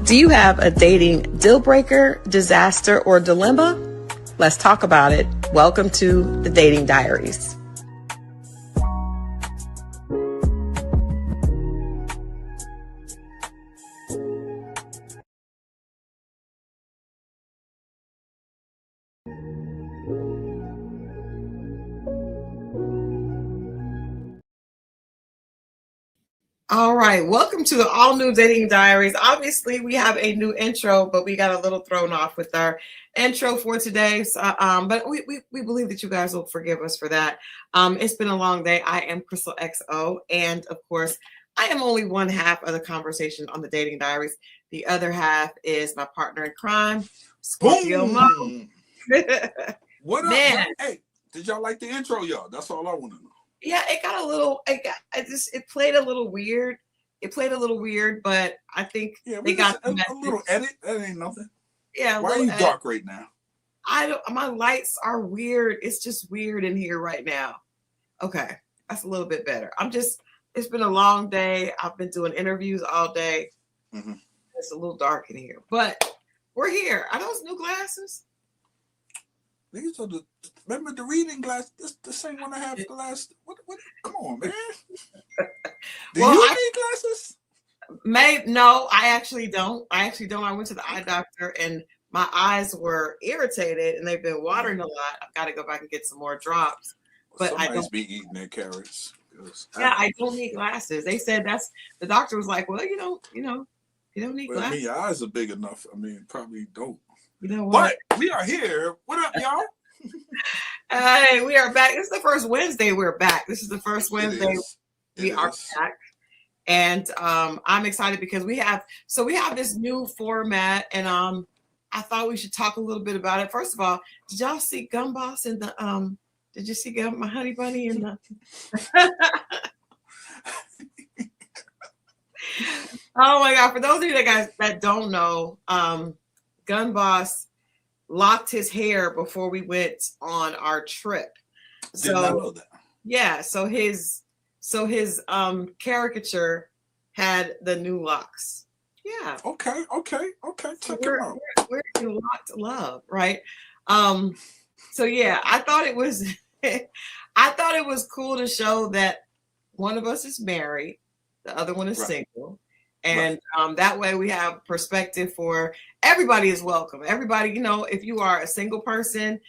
Do you have a dating deal breaker, disaster, or dilemma? Let's talk about it. Welcome to the Dating Diaries. All right, welcome to the all new Dating Diaries. Obviously, we have a new intro, but we got a little thrown off with our intro for today. So, but we believe that you guys will forgive us for that. It's been a long day. I am Christal XO, and of course, I am only one half of the conversation on the Dating Diaries. The other half is my partner in crime, Scorpio Moe. What up, man? Hey, did y'all like the intro, y'all? That's all I want to know. Yeah, it got a little. It played a little weird. It played a little weird, but I think they got a little edit. That ain't nothing. Yeah. Why are you dark right now? My lights are weird. It's just weird in here right now. Okay, that's a little bit better. It's been a long day. I've been doing interviews all day. Mm-hmm. It's a little dark in here, but we're here. Are those new glasses? These are remember the reading glass? This the same one I have the last. What? Come on, man. Do you need glasses? No, I actually don't. I went to the eye doctor and my eyes were irritated and they've been watering a lot. I've got to go back and get some more drops. But somebody's I don't be eating their carrots. Yeah, I don't need glasses. They said the doctor was like, well, you don't need glasses. Your eyes are big enough. I mean, probably don't. You know what? But we are here. What up, y'all? Hey, we are back. This is the first Wednesday we're back. This is the first Wednesday we are back. And I'm excited because we have this new format, and I thought we should talk a little bit about it. First of all, did y'all see Gun Boss in the did you see my honey bunny in the Oh my God, for those of you that don't know, Gun Boss locked his hair before we went on our trip. Did not know that. Yeah, so his caricature had the new locks. Yeah. Okay. Check it out. We're in locked love, right? So yeah, I thought it was cool to show that one of us is married, the other one is single. And that way we have perspective for everybody is welcome. Everybody, if you are a single person,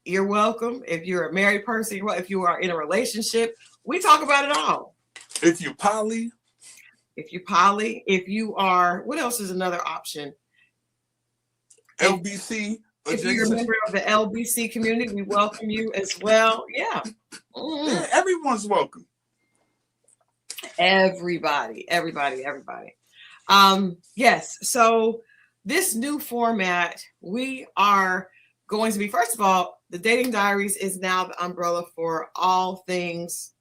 you're welcome. If you're a married person, if you are in a relationship, we talk about it all. If you poly, if you are, what else is another option? LBC. If you're a member of the LBC community, we welcome you as well. Yeah. Mm-hmm. Yeah, everyone's welcome. Everybody. Yes. So this new format, we are going to be, first of all, the Dating Diaries is now the umbrella for all things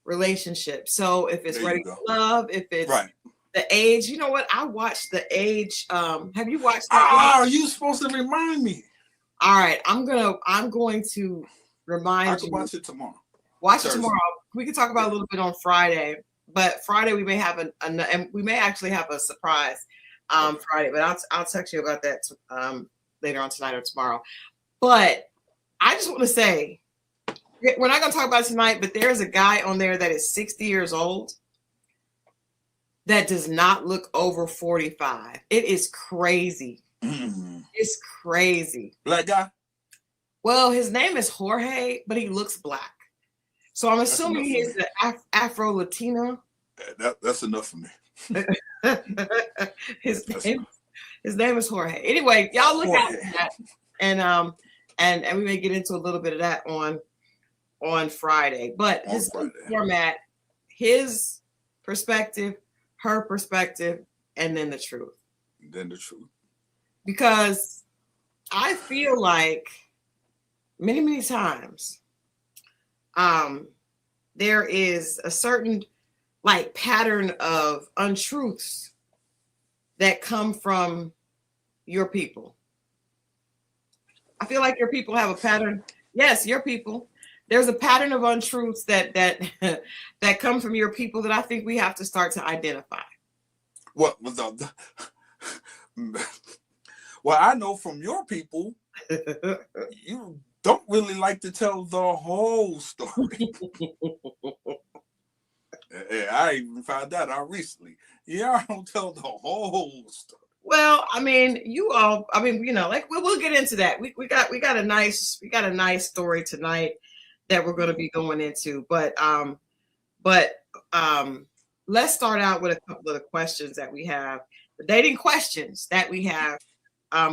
relationship. So if it's ready for love, if it's the age, you know what? I watched The Age. Have you watched that? Oh, you supposed to remind me. All right. I'm going to remind you. I can watch it tomorrow. Watch it tomorrow. We can talk about it a little bit on Friday. But Friday we may have and we may actually have a surprise Friday. But I'll text you about that later on tonight or tomorrow. But I just want to say, we're not going to talk about it tonight. But there's a guy on there that is 60 years old that does not look over 45. It is crazy. Mm. It's crazy. Black guy. Well, his name is Jorge, but he looks black. So I'm assuming he's an Afro-Latino. That's enough for me. His name is Jorge. Anyway, y'all look at that, and we may get into a little bit of that on Friday. But his format, his perspective, her perspective, and then the truth. Because I feel like many, many times, there is a certain pattern of untruths that come from your people. I feel like your people have a pattern. Yes, your people. There's a pattern of untruths that come from your people that I think we have to start to identify. What Well, I know from your people, you don't really like to tell the whole story. Yeah, I even found that out recently. Yeah, I don't tell the whole story. Well, I mean, like we'll get into that. We got a nice story tonight that we're going to be going into, but let's start out with a couple of the questions that we have, the dating questions that we have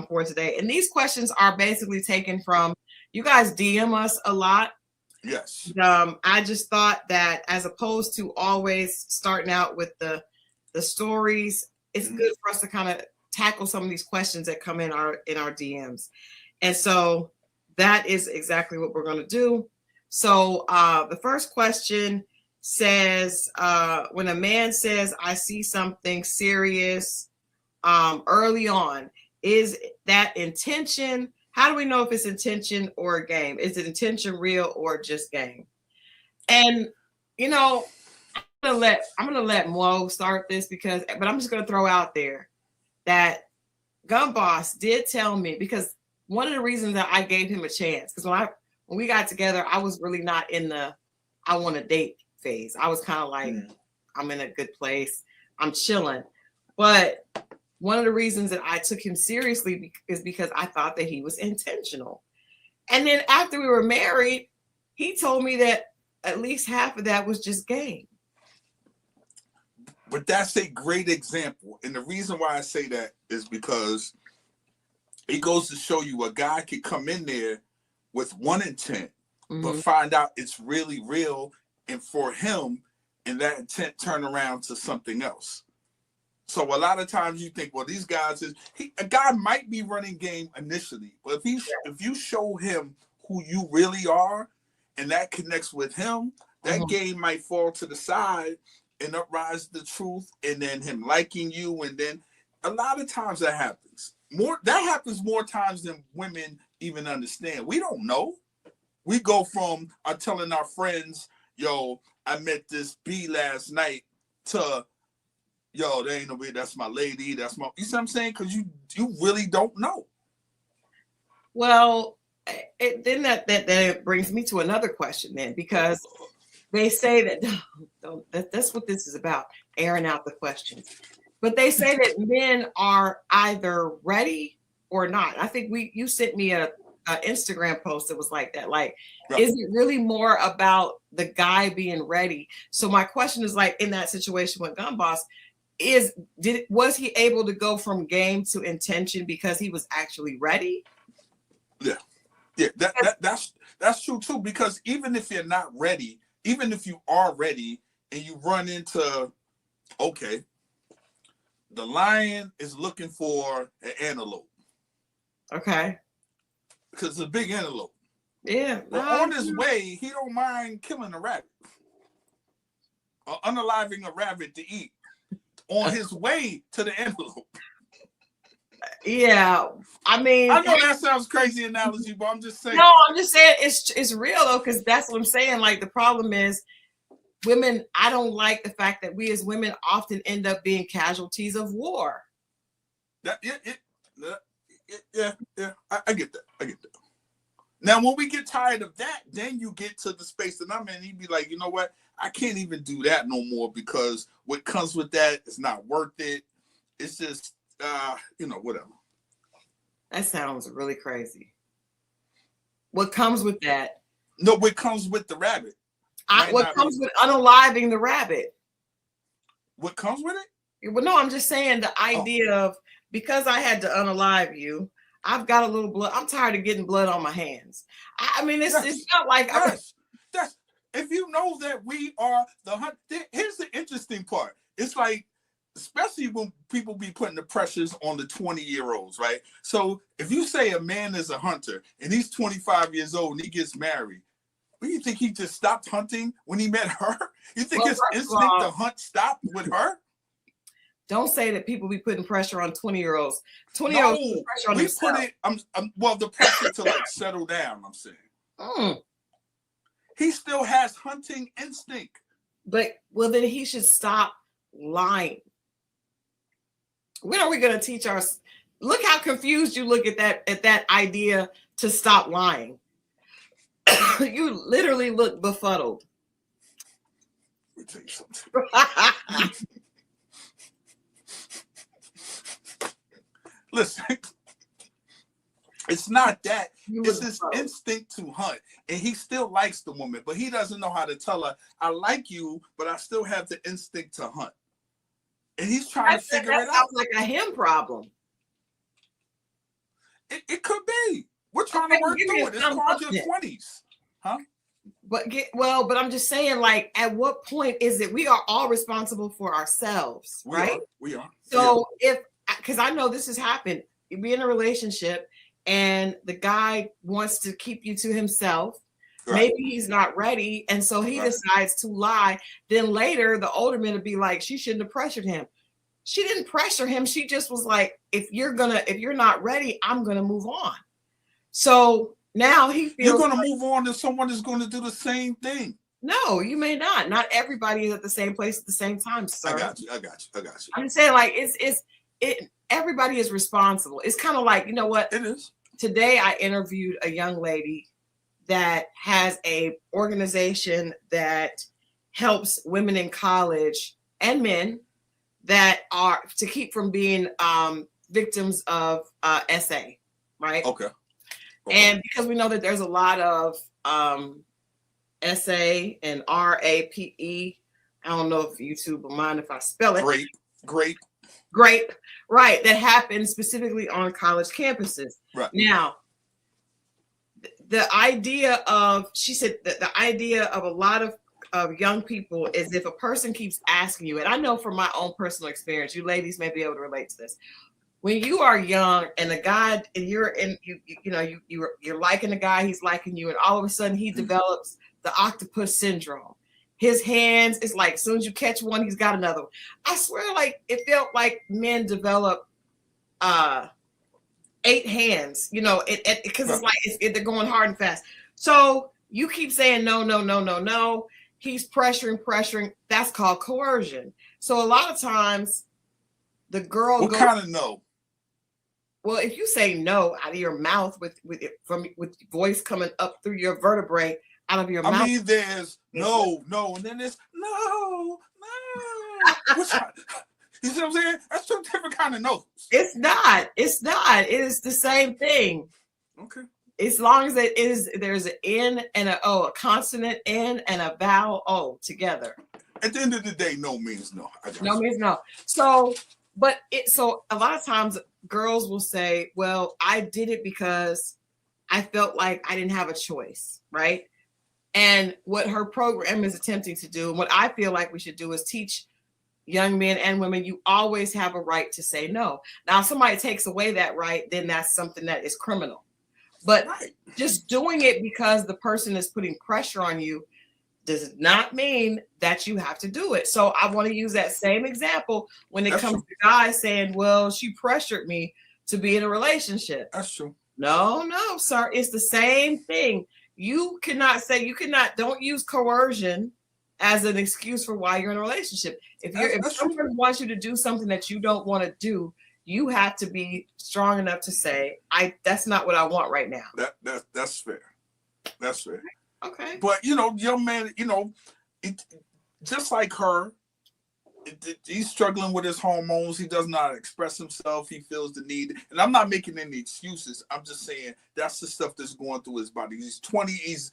for today. And these questions are basically taken from, you guys DM us a lot. Yes. I just thought that as opposed to always starting out with the stories, it's good for us to kind of tackle some of these questions that come in our DMs. And so that is exactly what we're going to do. So the first question says, when a man says, I see something serious early on, is that intention? How do we know if it's intention or a game? Is it intention real or just game? And I'm gonna let Mo start this but I'm just gonna throw out there that Gun Boss did tell me, because one of the reasons that I gave him a chance, because when we got together, I was really not in the I want to date phase. I was kind of like, I'm in a good place, I'm chilling. But one of the reasons that I took him seriously is because I thought that he was intentional. And then after we were married, he told me that at least half of that was just game. But that's a great example. And the reason why I say that is because it goes to show you a guy could come in there with one intent, but find out it's really real. And for him, and that intent turn around to something else. So a lot of times you think, well, these guys a guy might be running game initially, but if you show him who you really are, and that connects with him, that game might fall to the side and uprise the truth, and then him liking you, and then a lot of times that happens. That happens more times than women even understand. We don't know. We go from telling our friends, yo, I met this B last night, to yo, there ain't no way, that's my lady, that's my, you see what I'm saying? Because you really don't know. Well, then that brings me to another question then, because they say that that's what this is about, airing out the questions. But they say that men are either ready or not. I think you sent me a Instagram post that was like that. Like, is it really more about the guy being ready? So my question is, like, in that situation with Gun Boss, was he able to go from game to intention because he was actually ready? Yeah, that's true too. Because even if you're not ready, even if you are ready and you run into, okay, the lion is looking for an antelope. Okay. Because it's a big antelope. Yeah. But on his way, he don't mind killing a rabbit. Or unaliving a rabbit to eat. On his way to the antelope. Yeah. I mean, I know that sounds crazy analogy, but I'm just saying. No, I'm just saying it's real though, because that's what I'm saying. Like, the problem is women, I don't like the fact that we as women often end up being casualties of war. Yeah, I get that. Now, when we get tired of that, then you get to the space that I'm in. You'd be like, you know what? I can't even do that no more, because what comes with that is not worth it. It's just, whatever. That sounds really crazy. What comes with that? No, what comes with the rabbit? What comes with unaliving the rabbit? What comes with it? Well, no, I'm just saying the idea of, because I had to unalive you, I've got a little blood. I'm tired of getting blood on my hands. I mean, it's not like that's if you know that we are the hunt. Here's the interesting part. It's like, especially when people be putting the pressures on the 20-year-olds, right? So if you say a man is a hunter and he's 25 years old and he gets married, what do you think he just stopped hunting when he met her? You think his instinct to hunt stopped with her? Don't say that people be putting pressure on 20-year-olds. 20-year-olds put pressure on themselves. The pressure to like settle down, I'm saying. He still has hunting instinct. But, well, then he should stop lying. When are we going to teach our? Look how confused you look at that idea to stop lying. You literally look befuddled. Let me tell you something. Listen, it's not that. It's his instinct to hunt. And he still likes the woman, but he doesn't know how to tell her, I like you, but I still have the instinct to hunt. And he's trying to figure it out. That sounds like a him problem. It could be. We're trying to work through it. It's called your 20s. Huh? But I'm just saying, like, at what point is it we are all responsible for ourselves, right? We are. So because I know this has happened, you be in a relationship and the guy wants to keep you to himself. Right. Maybe he's not ready. And so he decides to lie. Then later, the older men would be like, she shouldn't have pressured him. She didn't pressure him. She just was like, if you're not ready, I'm going to move on. So now he feels you're going to move on and someone is going to do the same thing. No, you may not. Not everybody is at the same place at the same time, sir. I got you. I'm saying, like, everybody is responsible. It's kind of like, you know what? It is. Today I interviewed a young lady that has a organization that helps women in college and men that are to keep from being victims of SA, right? Okay. And because we know that there's a lot of SA and RAPE. I don't know if YouTube will mind if I spell it. Grape. Right. That happens specifically on college campuses. Right. Now, the idea of, she said that the idea of a lot of young people is if a person keeps asking you, and I know from my own personal experience, you ladies may be able to relate to this. When you are young and a guy, and you're liking a guy, he's liking you, and all of a sudden he develops the octopus syndrome. His hands, it's like as soon as you catch one, he's got another one. I swear, like it felt like men develop 8 hands, because it's like they're going hard and fast. So you keep saying no. He's pressuring. That's called coercion. So a lot of times the girl What kind of no? Well, if you say no out of your mouth with voice coming up through your vertebrae out of your mouth. I mean, there's no, and then there's no. You see what I'm saying? That's 2 different kind of no's. It's not. It is the same thing. Okay. As long as there's an N and a O, a consonant N and a vowel O together. At the end of the day, no means no. No means no. So a lot of times girls will say, well, I did it because I felt like I didn't have a choice, right? And what her program is attempting to do, and what I feel like we should do, is teach young men and women, you always have a right to say no. Now, if somebody takes away that right, then that's something that is criminal. But just doing it because the person is putting pressure on you does not mean that you have to do it. So I want to use that same example when it comes to guys saying, well, she pressured me to be in a relationship. That's true. No, sir. It's the same thing. Don't use coercion as an excuse for why you're in a relationship. If someone wants you to do something that you don't want to do, you have to be strong enough to say, that's not what I want right now. That's fair. That's fair. Okay. But young man, just like her, he's struggling with his hormones. He does not express himself. He feels the need. And I'm not making any excuses. I'm just saying that's the stuff that's going through his body. He's 20. He's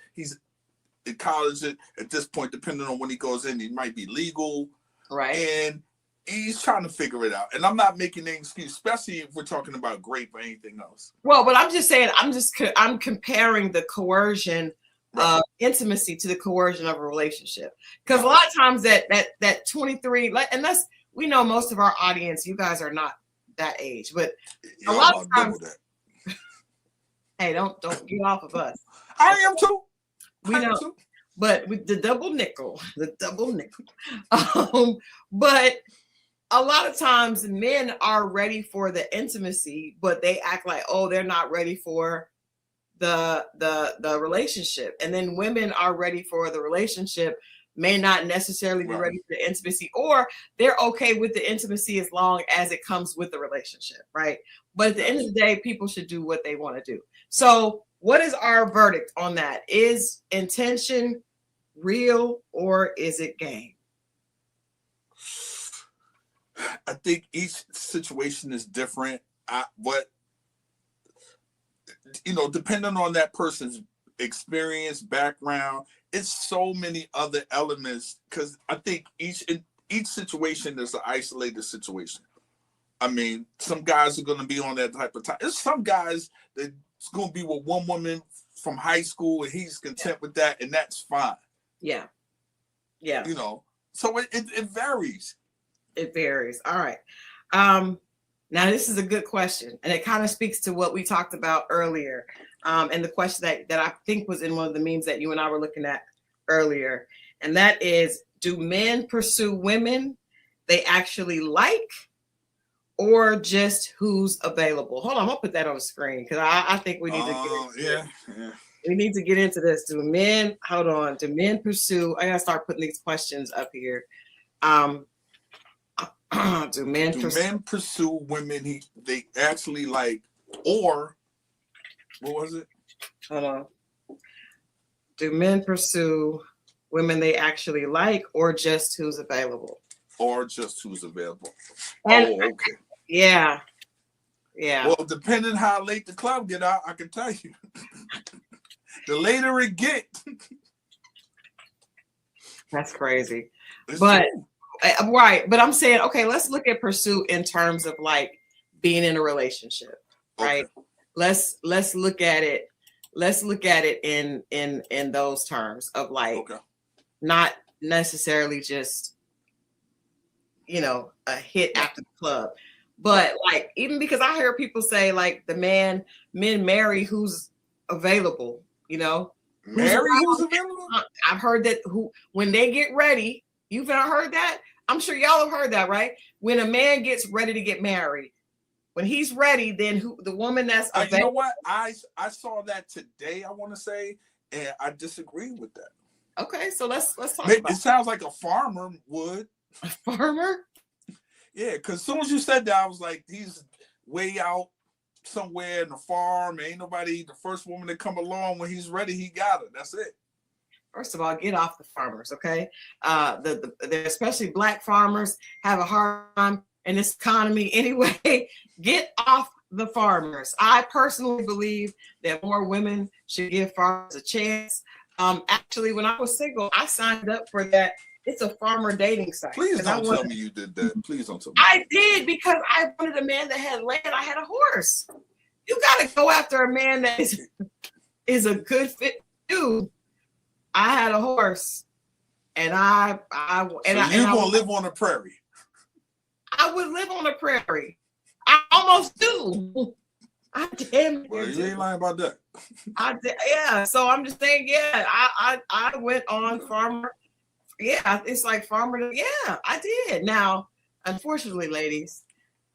in college at this point, depending on when he goes in, he might be legal. Right. And he's trying to figure it out. And I'm not making any excuse, especially if we're talking about grape or anything else. Well, but I'm just saying, I'm comparing the coercion of intimacy to the coercion of a relationship. Because a lot of times that 23, and we know most of our audience, you guys are not that age, but a lot of times, hey, don't get off of us. I am too. We know, but with the double nickel. But a lot of times men are ready for the intimacy, but they act like, they're not ready for the relationship. And then women are ready for the relationship. may not necessarily be ready for the intimacy, or they're okay with the intimacy as long as it comes with the relationship, right? But at the end of the day, people should do what they want to do. So what is our verdict on that? Is intention real or is it game? I think each situation is different. But depending on that person's experience, background, it's so many other elements, because I think each situation is an isolated situation. I mean, some guys are going to be on that type of time. There's some guys that's going to be with one woman from high school and he's content with that, and that's fine. Yeah. So it varies. It varies. All right. Now this is a good question, and it kind of speaks to what we talked about earlier. And the question that I think was in one of the memes that you and I were looking at earlier. And that is, do men pursue women they actually like, or just who's available? Hold on, I'm gonna put that on the screen because I think we need to get we need to get into this. Do men pursue? I gotta start putting these questions up here. Do men pursue women they actually like, or what was it? Hold on. Do men pursue women they actually like, or just who's available? Or just who's available. And, okay. Yeah. Well, depending how late the club get out, I can tell you. The later it get. That's crazy. It's but true. Right. But I'm saying, okay, let's look at pursue in terms of like being in a relationship, right? Okay. Let's look at it. Let's look at it in those terms of like, not necessarily just, a hit after the club, but like, even because I hear people say like men marry who's available, Marry who's available. I've heard that when they get ready, you've heard that. I'm sure y'all have heard that, right? When a man gets ready to get married, when he's ready, then the woman that's available. You know what? I saw that today, I want to say, and I disagree with that. Okay, so let's talk about it. Sounds like a farmer would. A farmer? Yeah, because as soon as you said that, I was like, he's way out somewhere in the farm. Ain't nobody, the first woman to come along, when he's ready, he got her. That's it. First of all, get off the farmers, okay? The especially Black farmers have a hard time in this economy anyway. Get off the farmers. I personally believe that more women should give farmers a chance. Actually, when I was single, I signed up for that. It's a farmer dating site. Please don't tell me you did that. Please don't tell me. I did, because I wanted a man that had land. I had a horse. You got to go after a man that is a good fit dude. I had a horse, and you're gonna live on a prairie. I would live on a prairie. I almost do. I damn. Well, you ain't lying about that. I did, yeah. So I'm just saying, yeah. I went on farmer. Yeah, it's like farmer. Yeah, I did. Now, unfortunately, ladies,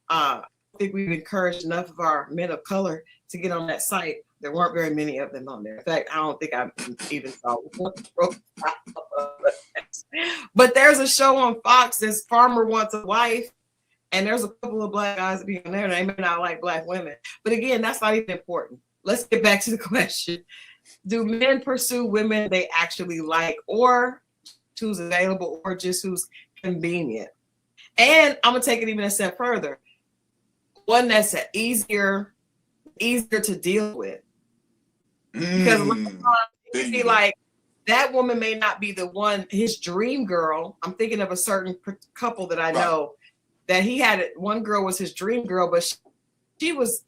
I think we've encouraged enough of our men of color to get on that site. There weren't very many of them on there. In fact, I don't think I even saw one. But there's a show on Fox that's Farmer Wants a Wife, and there's a couple of Black guys that be on there, and they may not like Black women. But again, that's not even important. Let's get back to the question. Do men pursue women they actually like, or who's available, or just who's convenient? And I'm going to take it even a step further. One that's easier to deal with. Because you see, like, that woman may not be the one, his dream girl. I'm thinking of a certain couple that I know that he had. One girl was his dream girl, but she was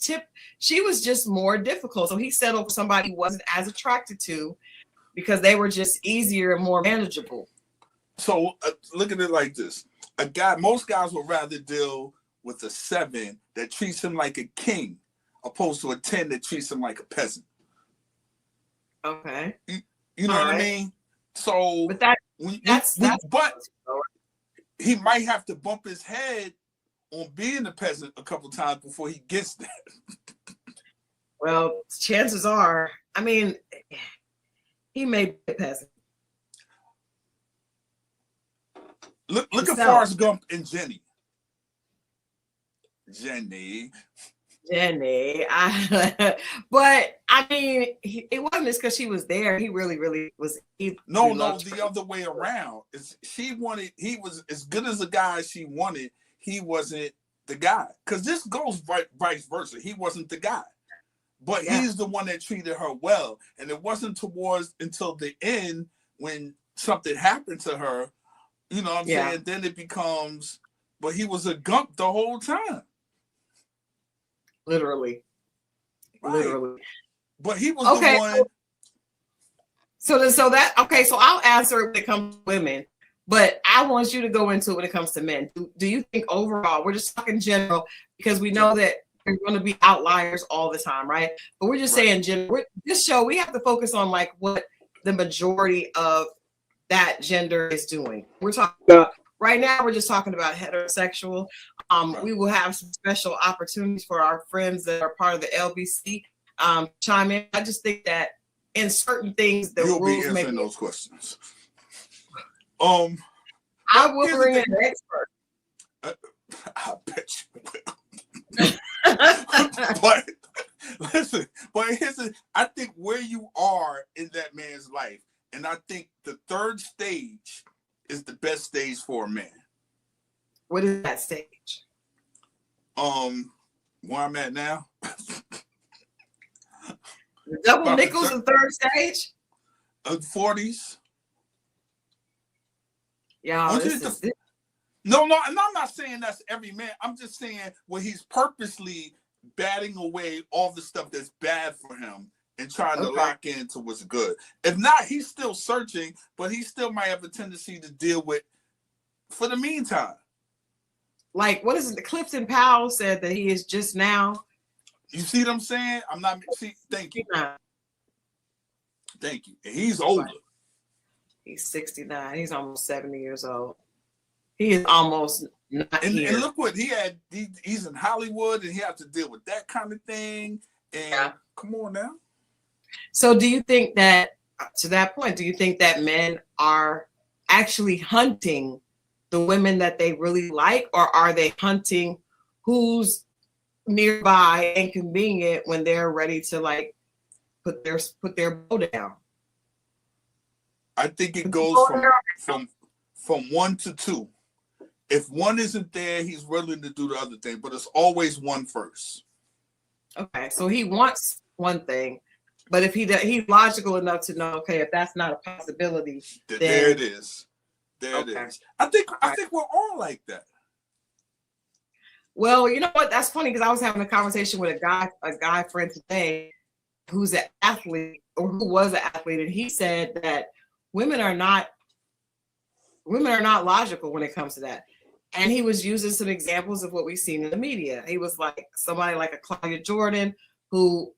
just more difficult. So he settled for somebody he wasn't as attracted to, because they were just easier and more manageable. So look at it like this. Most guys would rather deal with a 7 that treats him like a king, opposed to a 10 that treats him like a peasant. Okay. You know what I mean? So, but he might have to bump his head on being a peasant a couple times before he gets that. Well, chances are, I mean, he may be a peasant. Look at So, Forrest Gump and Jenny. Jenny. But I mean, it wasn't just because she was there. He really was. No, the other way around. She wanted. He was as good as the guy she wanted. He wasn't the guy. Because this goes vice versa. He wasn't the guy, but he's the one that treated her well. And it wasn't until the end when something happened to her. You know what I'm saying? Then it becomes. But he was a gump the whole time. Literally. But he was the one. So I'll answer it when it comes to women, but I want you to go into it when it comes to men. Do you think overall, we're just talking general, because we know that there's going to be outliers all the time, right? But we're just saying general. This show, we have to focus on like what the majority of that gender is doing. We're talking about right now, we're just talking about heterosexual. We will have some special opportunities for our friends that are part of the LBC chime in. I just think that in certain things, the You'll rules be may answering those questions. I will bring in an expert. I bet you will. But listen, I think where you are in that man's life, and I think the third stage is the best stage for a man. What is that stage? Where I'm at now. The double nickels in third stage? 40s. Yeah. No, and I'm not saying that's every man. I'm just saying when he's purposely batting away all the stuff that's bad for him and trying to lock into what's good. If not, he's still searching, but he still might have a tendency to deal with for the meantime. Like, what is it? Clifton Powell said that he is just now. You see what I'm saying? Thank you. Thank you. And he's older. He's 69. He's almost 70 years old. He is almost not here. And look what he had. He's in Hollywood and he has to deal with that kind of thing. And come on now. So do you think that, to that point, do you think that men are actually hunting the women that they really like, or are they hunting who's nearby and convenient when they're ready to like put their bow down? I think it goes from 1 to 2. If one isn't there, he's willing to do the other thing, but it's always one first. Okay, so he wants one thing, but if he's logical enough to know, okay, if that's not a possibility, then there it is. It is. I think we're all like that. Well, you know what? That's funny because I was having a conversation with a guy friend today who's an athlete, or who was an athlete, and he said that women are not logical when it comes to that. And he was using some examples of what we've seen in the media. He was like somebody like a Claudia Jordan who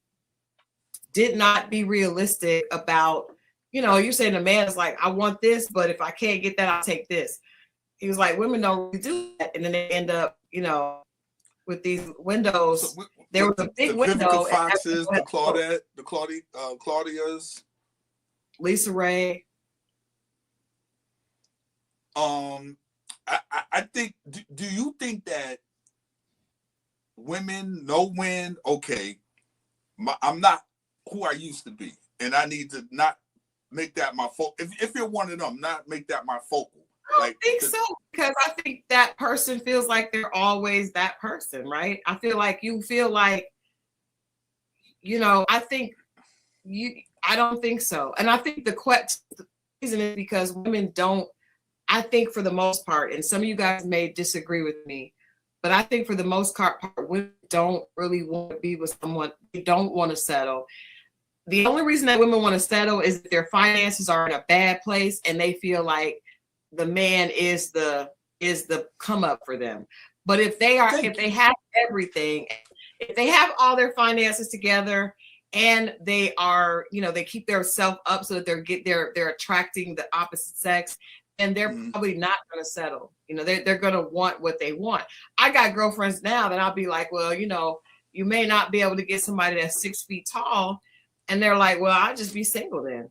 did not be realistic about, you're saying a man is like, I want this, but if I can't get that, I'll take this. He was like, women don't really do that. And then they end up, with these windows. So there was a big window. Foxes, the Claudias. Lisa Ray. I think, do you think that women know when, okay, I'm not who I used to be, and I need to not make that my focal. If you're one of them, not make that my focal. I don't think so, because I think that person feels like they're always that person, right? I feel like you feel like, I don't think so. And I think the reason is because women don't, I think for the most part, and some of you guys may disagree with me, but I think for the most part, women don't really want to be with someone. They don't want to settle. The only reason that women want to settle is if their finances are in a bad place and they feel like the man is the come up for them. But if they have everything, if they have all their finances together and they are, they keep their self up so that they're attracting the opposite sex, and they're probably not going to settle. They're going to want what they want. I got girlfriends now that I'll be like, well, you may not be able to get somebody that's 6 feet tall. And they're like, well, I'll just be single then.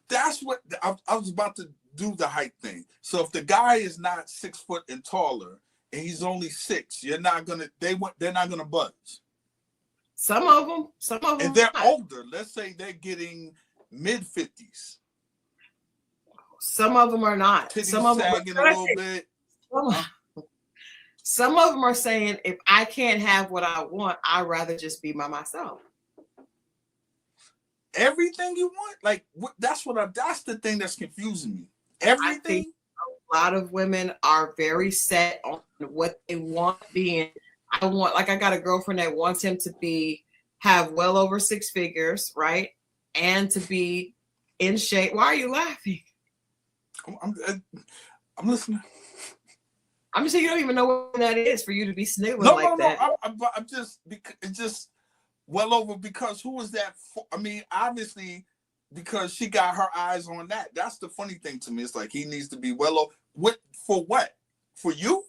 That's what I was about to do the height thing. So if the guy is not 6 foot and taller and he's only 6, they're not gonna budge. Some of them. And they're older. Let's say they're getting mid-50s. Some of them are not. Titties Some of them sagging a little bit. Some of them are saying, if I can't have what I want, I'd rather just be by myself. Everything you want? Like, that's the thing that's confusing me. Everything? I think a lot of women are very set on what they want being. I got a girlfriend that wants him to have well over 6 figures, right? And to be in shape. Why are you laughing? I'm listening. I'm just saying you don't even know what that is for you to be sniggling that. I'm just well over, because who is that for? I mean, obviously, because she got her eyes on that. That's the funny thing to me. It's like he needs to be well over. For what? For you?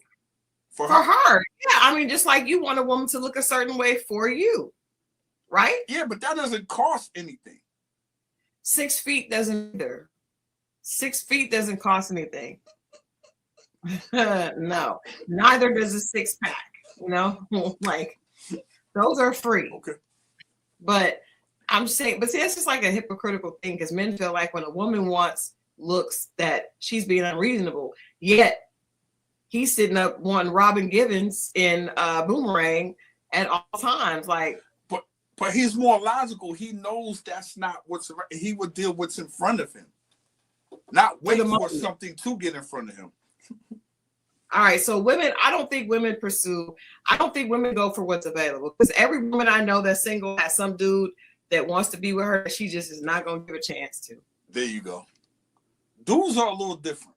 For her? Yeah, I mean, just like you want a woman to look a certain way for you, right? Yeah, but that doesn't cost anything. 6 feet doesn't either. 6 feet doesn't cost anything. No, neither does a 6-pack. Like those are free. Okay. But I'm saying, see, it's just like a hypocritical thing, because men feel like when a woman wants looks that she's being unreasonable, yet he's sitting up wanting Robin Givens in Boomerang at all times. Like, but he's more logical. He knows that's not he would deal what's in front of him, not wait for something to get in front of him. All right, so women, I don't think women go for what's available, because every woman I know that's single has some dude that wants to be with her. She just is not going to give a chance to. There you go. Dudes are a little different.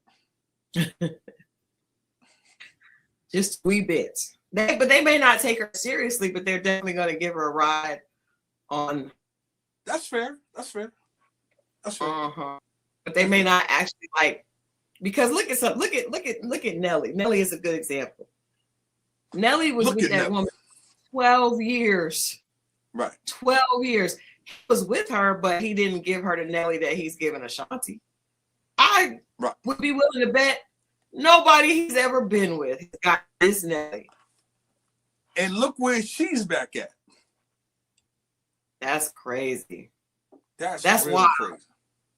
Just wee bits. But they may not take her seriously, but they're definitely going to give her a ride on. That's fair. Uh-huh. But they may not actually like. Because look at Nelly. Nelly is a good example. Nelly was with that woman 12 years. Right. 12 years. He was with her, but he didn't give her the Nelly that he's given Ashanti. I would be willing to bet nobody he's ever been with has got this Nelly. And look where she's back at. That's crazy. That's really wild. Crazy.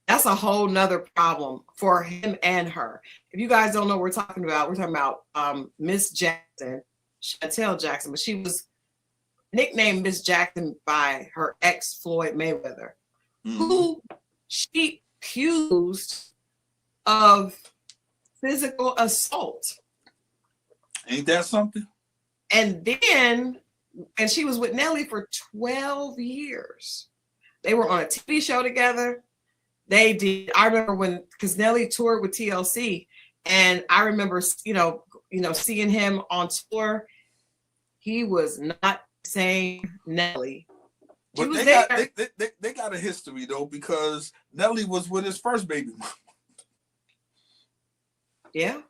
That's a whole nother problem for him and her. If you guys don't know what we're talking about Miss Jackson, Chantel Jackson, but she was nicknamed Miss Jackson by her ex Floyd Mayweather, who she accused of physical assault. Ain't that something? And she was with Nelly for 12 years. They were on a TV show together. They did. I remember because Nelly toured with TLC, and I remember, seeing him on tour. He was not saying Nelly. But they got a history though, because Nelly was with his first baby mama. Yeah,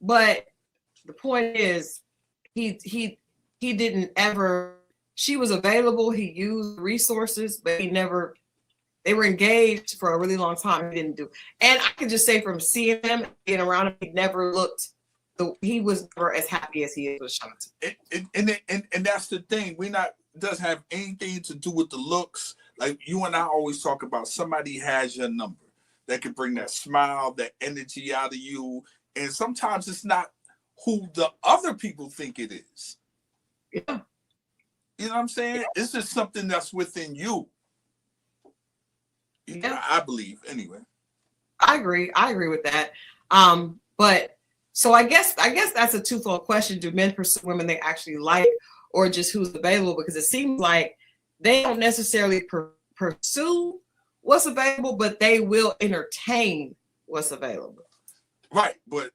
but the point is, he didn't ever. She was available. He used resources, but he never. They were engaged for a really long time. He didn't do. And I can just say from seeing him, being around him, he never looked. He was never as happy as he is with Shanti. And that's the thing. Doesn't have anything to do with the looks. Like you and I always talk about, somebody has your number that can bring that smile, that energy out of you. And sometimes it's not who the other people think it is. Yeah. You know what I'm saying? Yeah. It's just something that's within you. Yeah. I believe anyway. I agree with that. But so I guess that's a twofold question. Do men pursue women they actually like, or just who's available? Because it seems like they don't necessarily pursue what's available, but they will entertain what's available. Right. But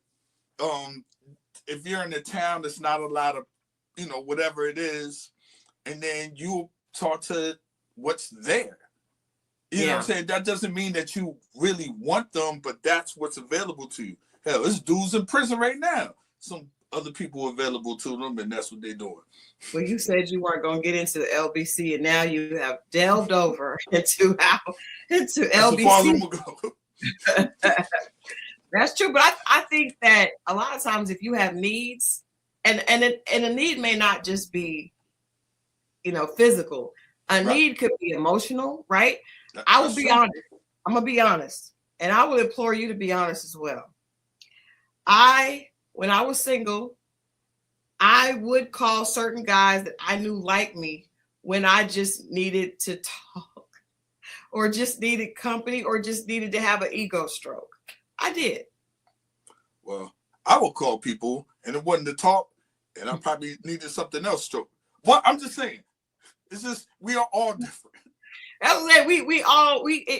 if you're in a town that's not a lot of, whatever it is, and then you talk to what's there. You know what I'm saying? That doesn't mean that you really want them, but that's what's available to you. Hell, there's dudes in prison right now. Some other people available to them, and that's what they're doing. Well, you said you weren't going to get into the LBC, and now you have delved over into LBC. As far as I'm gonna go. That's true, but I think that a lot of times if you have needs, and a need may not just be, physical. A Right. need could be emotional, right? I will be honest. I'm gonna be honest, and I will implore you to be honest as well. When I was single, I would call certain guys that I knew liked me when I just needed to talk, or just needed company, or just needed to have an ego stroke. I did. Well, I will call people, and it wasn't to talk, and I probably needed something else. Stroke. Well, I'm just saying, it's just we are all different. That's what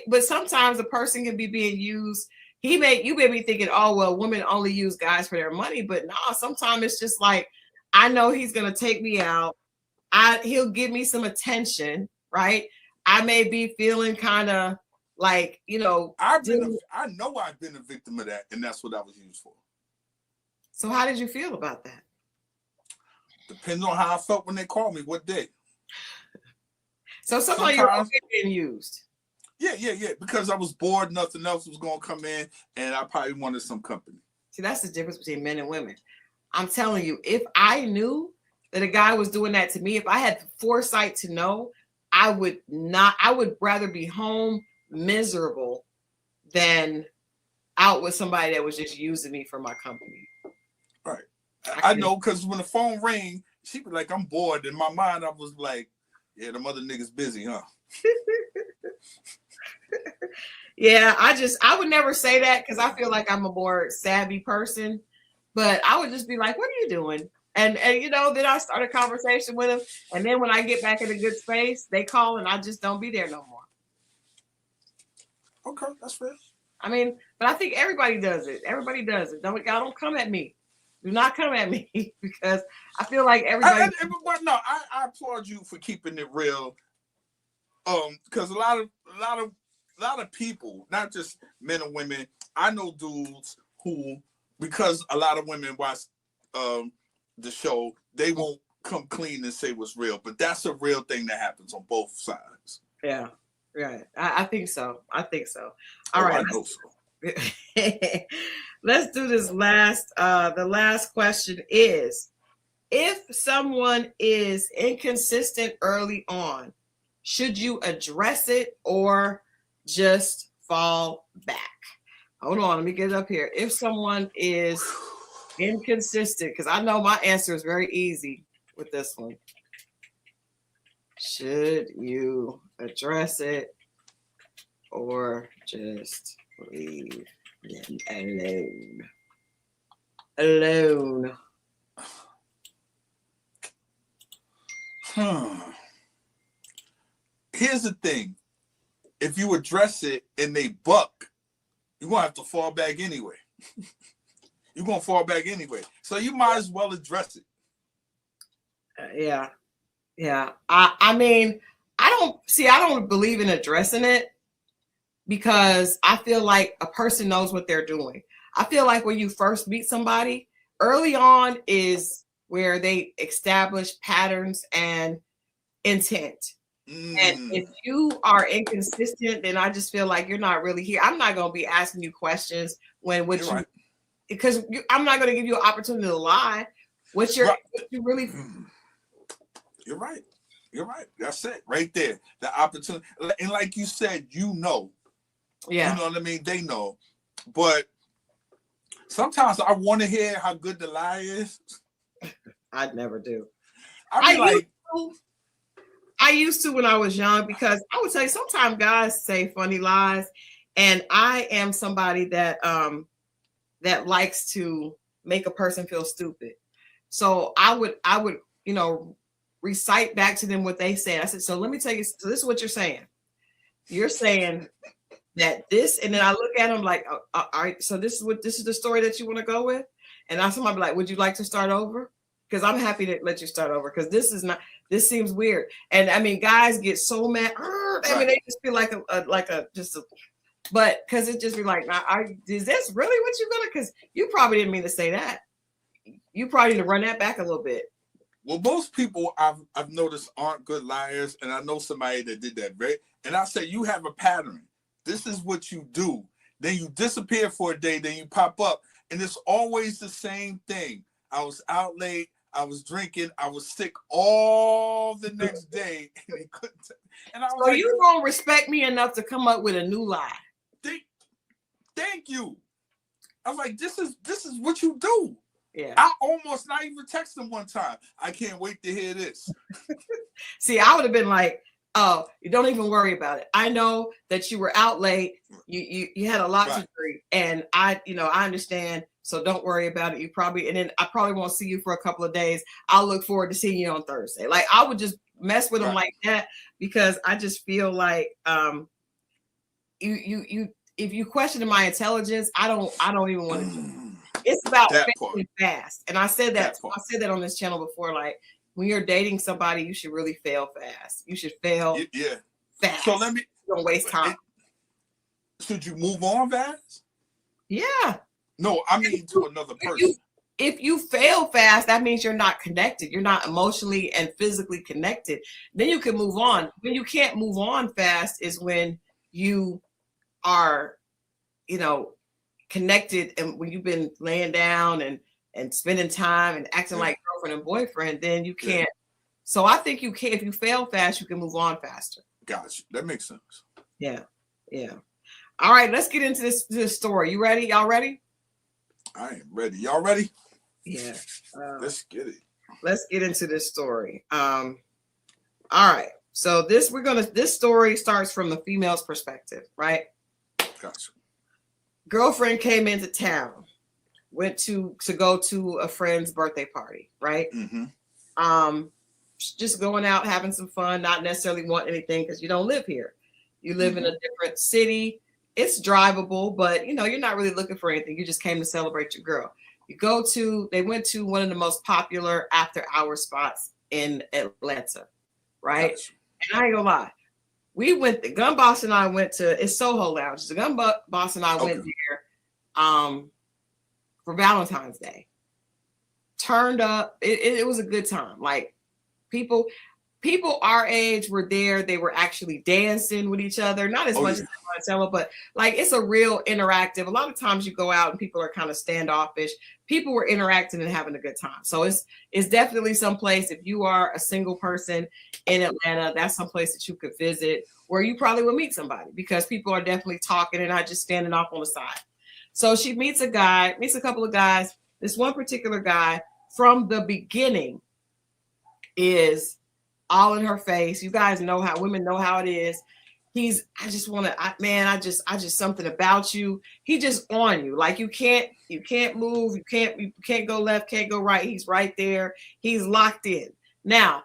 but sometimes a person can be being used. You may be thinking, oh well, women only use guys for their money, but no, sometimes it's just like, I know he's gonna take me out. He'll give me some attention, right? I may be feeling kind of like, I know I've been a victim of that, and that's what I was used for. So how did you feel about that? Depends on how I felt when they called me. What day? So sometimes you're okay being used. Yeah. Because I was bored, nothing else was gonna come in, and I probably wanted some company. See, that's the difference between men and women. I'm telling you, if I knew that a guy was doing that to me, if I had the foresight to know, I would rather be home miserable than out with somebody that was just using me for my company. Right. I know, because when the phone rang, she'd be like, I'm bored. In my mind, I was like, yeah, the mother nigga's busy, huh? Yeah, I would never say that because I feel like I'm a more savvy person, but I would just be like, what are you doing? And then I start a conversation with them. And then when I get back in a good space, they call and I just don't be there no more. Okay, that's fair. I mean, but I think everybody does it. Everybody does it. Y'all don't come at me. Do not come at me because I feel like everybody. I applaud you for keeping it real. Because a lot of people, not just men and women, I know dudes who, because a lot of women watch the show, they won't come clean and say what's real, but that's a real thing that happens on both sides. Yeah, right. I think so. All right. I know so. Let's do this last. The last question is: if someone is inconsistent early on, should you address it or just fall back? Hold on, let me get it up here. If someone is inconsistent, because I know my answer is very easy with this one. Should you address it or just leave them alone? Here's the thing. If you address it and they buck, you're going to have to fall back anyway. You're going to fall back anyway. So you might as well address it. Yeah. I mean, I don't believe in addressing it because I feel like a person knows what they're doing. I feel like when you first meet somebody, early on is where they establish patterns and intent. And if you are inconsistent, then I just feel like you're not really here. I'm not going to be asking you questions because I'm not going to give you an opportunity to lie. What you really. You're right. That's it right there. The opportunity. And like you said, Yeah. You know what I mean? They know. But sometimes I want to hear how good the lie is. I never do. I used to when I was young, because I would say sometimes guys say funny lies, and I am somebody that likes to make a person feel stupid. So I would recite back to them what they said. I said, so let me tell you, so this is what you're saying. You're saying that this, and then I look at them like, all right, so this is the story that you want to go with? And I somebody be like, would you like to start over? Because I'm happy to let you start over, because this seems weird. And I mean, guys get so mad. I mean, they just feel but because it just be like, is this really what you're gonna? Because you probably didn't mean to say that. You probably need to run that back a little bit. Well, most people I've noticed aren't good liars, and I know somebody that did that, right? And I say, you have a pattern. This is what you do. then you disappear for a day, then you pop up, and it's always the same thing. I was out late, I was drinking, I was sick all the next day, and they couldn't. And I was so like, you don't respect me enough to come up with a new lie. Thank you. I was like, this is what you do. Yeah. I almost not even texted him one time. I can't wait to hear this. See, I would have been like, oh, you don't even worry about it. I know that you were out late. You had a lot to drink, and I understand. So don't worry about it. And then I probably won't see you for a couple of days. I'll look forward to seeing you on Thursday. Like, I would just mess with him like that, because I just feel like you if you question my intelligence, I don't even want to. It's about failing fast, and I said that on this channel before. Like, when you're dating somebody, you should really fail fast. You should fail fast. So don't waste time. Should you move on fast? Yeah. No, I mean to another person. If you fail fast, that means you're not connected. You're not emotionally and physically connected. Then you can move on. When you can't move on fast is when you are, connected, and when you've been laying down and spending time and acting like girlfriend and boyfriend, then you can't. So I think you can. If you fail fast, you can move on faster. Gotcha. That makes sense. Yeah. All right, let's get into this story. You ready? Y'all ready? I am ready. Y'all ready? Yeah. Let's get it. Let's get into this story. All right. So this story starts from the female's perspective, right? Gotcha. Girlfriend came into town, went to go to a friend's birthday party, right? Mm-hmm. Just going out, having some fun, not necessarily want anything, because you don't live here. You live in a different city. It's drivable, but you're not really looking for anything. You just came to celebrate your girl. They went to one of the most popular after-hour spots in Atlanta, right? Gotcha. And I ain't gonna lie. The Gun Boss and I went to, it's Soho Lounge. The Gun Boss and I went there for Valentine's Day. Turned up. It was a good time. Like, people our age were there. They were actually dancing with each other. Not as much as Monticello, but like, it's a real interactive. A lot of times you go out and people are kind of standoffish. People were interacting and having a good time. So it's definitely some place, if you are a single person in Atlanta, that's some place that you could visit, where you probably would meet somebody, because people are definitely talking and not just standing off on the side. So she meets a couple of guys. This one particular guy, from the beginning, is all in her face. You guys know how women know how it is. I just something about you. He just on you. Like, you can't move. You can't go left, can't go right. He's right there. He's locked in. Now,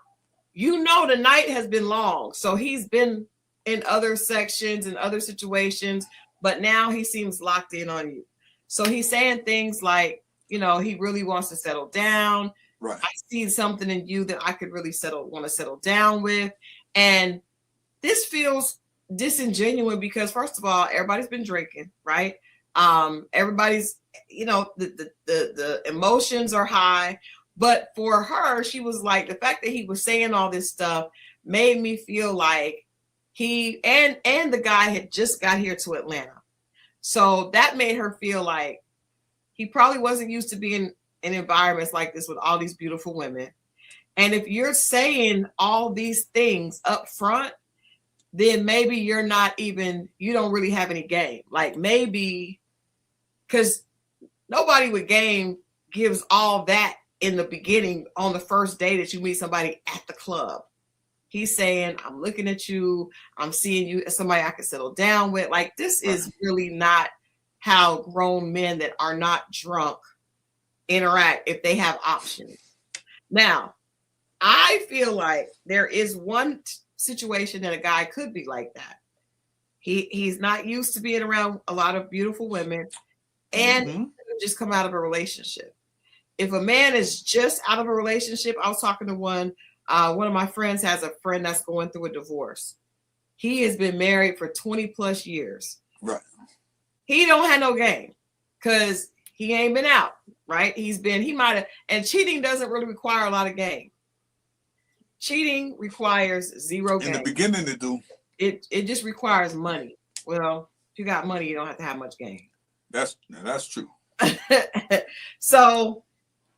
the night has been long. So he's been in other sections and other situations, but now he seems locked in on you. So he's saying things like, he really wants to settle down. Right. I see something in you that I could really want to settle down with. And this feels disingenuous, because first of all, everybody's been drinking, right? Everybody's, the emotions are high. But for her, she was like, the fact that he was saying all this stuff made me feel like he and the guy had just got here to Atlanta. So that made her feel like he probably wasn't used to being in environments like this with all these beautiful women. And if you're saying all these things up front, then maybe you don't really have any game. Like, maybe, because nobody with game gives all that in the beginning on the first day that you meet somebody at the club. He's saying, I'm looking at you, I'm seeing you as somebody I can settle down with. Like, this is really not how grown men that are not drunk interact if they have options. Now, I feel like there is one situation that a guy could be like that. He's not used to being around a lot of beautiful women, and just come out of a relationship. If a man is just out of a relationship, I was talking to one of my friends has a friend that's going through a divorce. He has been married for 20 plus years. Right. He don't have no game, because he ain't been out, right? He might have, and cheating doesn't really require a lot of game. Cheating requires zero game. In the beginning, it do. It just requires money. Well, you got money, you don't have to have much game. That's true. So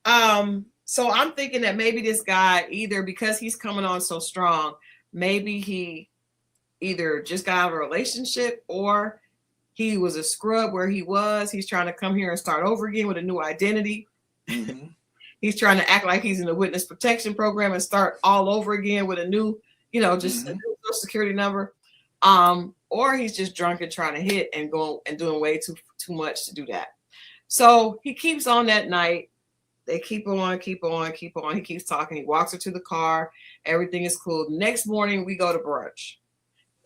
I'm thinking that maybe this guy, either because he's coming on so strong, maybe he either just got out of a relationship or he was a scrub where he was. He's trying to come here and start over again with a new identity. Mm-hmm. He's trying to act like he's in the witness protection program and start all over again with a new, just a new social security number. Or he's just drunk and trying to hit and doing way too much to do that. So he keeps on that night. They keep on. He keeps talking. He walks her to the car. Everything is cool. Next morning, we go to brunch.